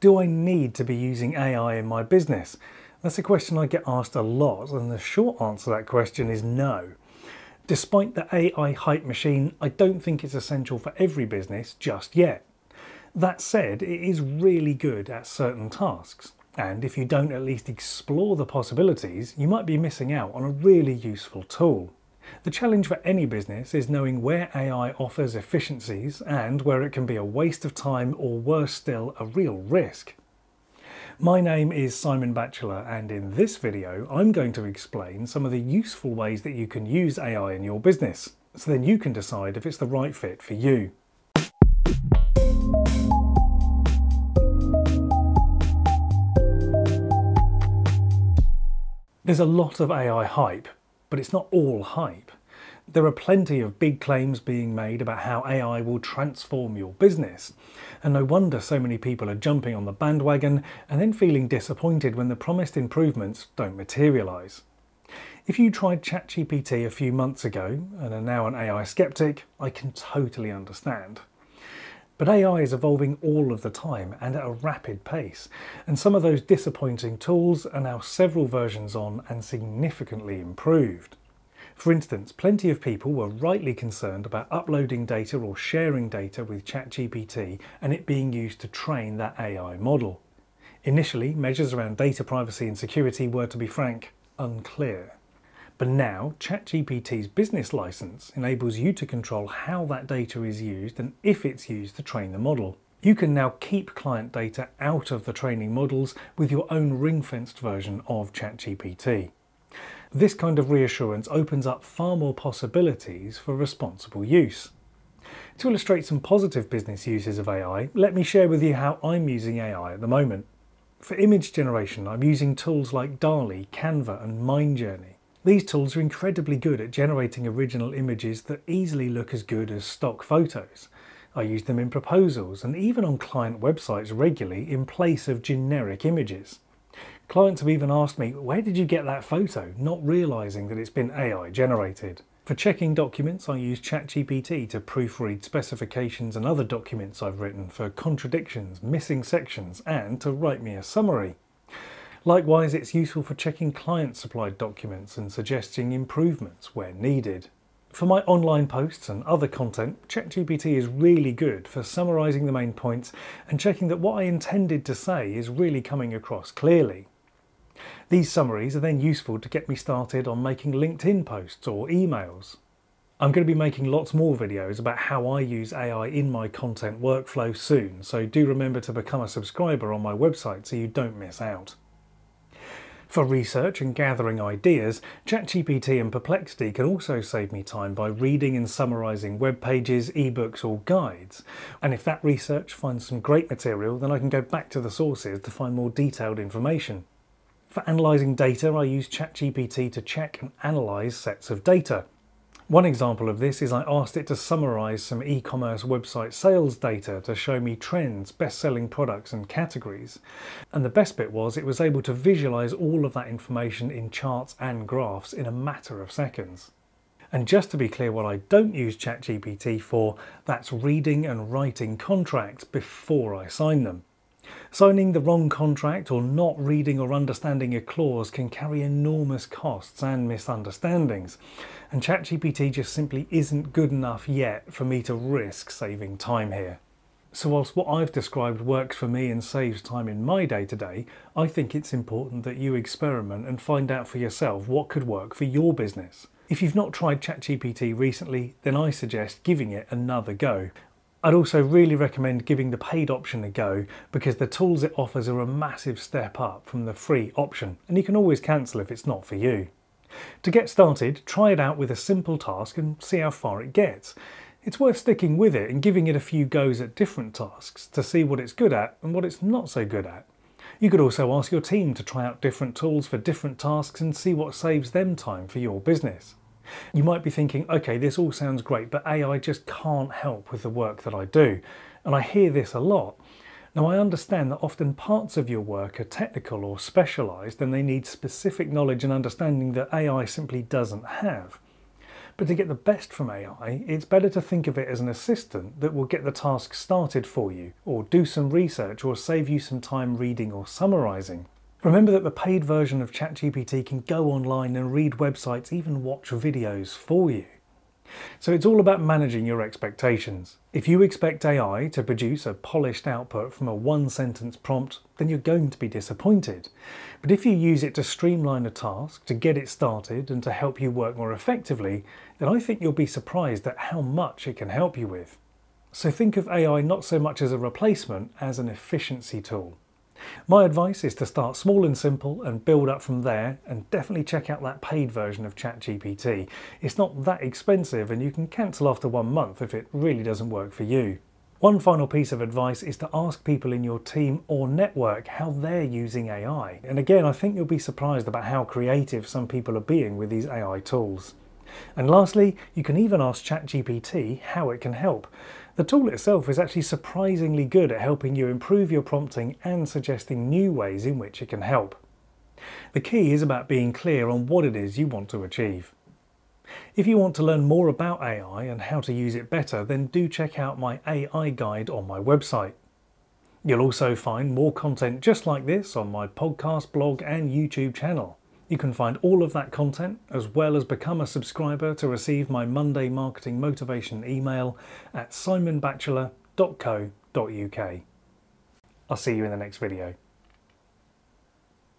Do I need to be using AI in my business? That's a question I get asked a lot, and the short answer to that question is no. Despite the AI hype machine, I don't think it's essential for every business just yet. That said, it is really good at certain tasks, and if you don't at least explore the possibilities, you might be missing out on a really useful tool. The challenge for any business is knowing where AI offers efficiencies and where it can be a waste of time or, worse still, a real risk. My name is Simon Batchelor, and in this video I'm going to explain some of the useful ways that you can use AI in your business, so then you can decide if it's the right fit for you. There's a lot of AI hype, but it's not all hype. There are plenty of big claims being made about how AI will transform your business, and no wonder so many people are jumping on the bandwagon and then feeling disappointed when the promised improvements don't materialise. If you tried ChatGPT a few months ago and are now an AI skeptic, I can totally understand. But AI is evolving all of the time and at a rapid pace, and some of those disappointing tools are now several versions on and significantly improved. For instance, plenty of people were rightly concerned about uploading data or sharing data with ChatGPT and it being used to train that AI model. Initially, measures around data privacy and security were, to be frank, unclear. But now, ChatGPT's business license enables you to control how that data is used and if it's used to train the model. You can now keep client data out of the training models with your own ring-fenced version of ChatGPT. This kind of reassurance opens up far more possibilities for responsible use. To illustrate some positive business uses of AI, let me share with you how I'm using AI at the moment. For image generation, I'm using tools like DALL-E, Canva and MindJourney. These tools are incredibly good at generating original images that easily look as good as stock photos. I use them in proposals and even on client websites regularly in place of generic images. Clients have even asked me, where did you get that photo, not realising that it's been AI generated. For checking documents, I use ChatGPT to proofread specifications and other documents I've written for contradictions, missing sections, and to write me a summary. Likewise, it's useful for checking client-supplied documents and suggesting improvements where needed. For my online posts and other content, ChatGPT is really good for summarising the main points and checking that what I intended to say is really coming across clearly. These summaries are then useful to get me started on making LinkedIn posts or emails. I'm going to be making lots more videos about how I use AI in my content workflow soon, so do remember to become a subscriber on my website so you don't miss out. For research and gathering ideas, ChatGPT and Perplexity can also save me time by reading and summarising web pages, ebooks or guides. And if that research finds some great material, then I can go back to the sources to find more detailed information. For analysing data, I use ChatGPT to check and analyse sets of data. One example of this is I asked it to summarise some e-commerce website sales data to show me trends, best-selling products and categories. And the best bit was it was able to visualise all of that information in charts and graphs in a matter of seconds. And just to be clear what I don't use ChatGPT for, that's reading and writing contracts before I sign them. Signing the wrong contract or not reading or understanding a clause can carry enormous costs and misunderstandings, and ChatGPT just simply isn't good enough yet for me to risk saving time here. So whilst what I've described works for me and saves time in my day-to-day, I think it's important that you experiment and find out for yourself what could work for your business. If you've not tried ChatGPT recently, then I suggest giving it another go. I'd also really recommend giving the paid option a go because the tools it offers are a massive step up from the free option, and you can always cancel if it's not for you. To get started, try it out with a simple task and see how far it gets. It's worth sticking with it and giving it a few goes at different tasks to see what it's good at and what it's not so good at. You could also ask your team to try out different tools for different tasks and see what saves them time for your business. You might be thinking, okay, this all sounds great, but AI just can't help with the work that I do. And I hear this a lot. Now, I understand that often parts of your work are technical or specialised and they need specific knowledge and understanding that AI simply doesn't have. But to get the best from AI, it's better to think of it as an assistant that will get the task started for you, or do some research, or save you some time reading or summarising. Remember that the paid version of ChatGPT can go online and read websites, even watch videos for you. So it's all about managing your expectations. If you expect AI to produce a polished output from a one-sentence prompt, then you're going to be disappointed. But if you use it to streamline a task, to get it started and to help you work more effectively, then I think you'll be surprised at how much it can help you with. So think of AI not so much as a replacement as an efficiency tool. My advice is to start small and simple and build up from there, and definitely check out that paid version of ChatGPT. It's not that expensive and you can cancel after 1 month if it really doesn't work for you. One final piece of advice is to ask people in your team or network how they're using AI. And again, I think you'll be surprised about how creative some people are being with these AI tools. And lastly, you can even ask ChatGPT how it can help. The tool itself is actually surprisingly good at helping you improve your prompting and suggesting new ways in which it can help. The key is about being clear on what it is you want to achieve. If you want to learn more about AI and how to use it better, then do check out my AI guide on my website. You'll also find more content just like this on my podcast, blog and YouTube channel. You can find all of that content, as well as become a subscriber to receive my Monday marketing motivation email at simonbatchelor.co.uk. I'll see you in the next video.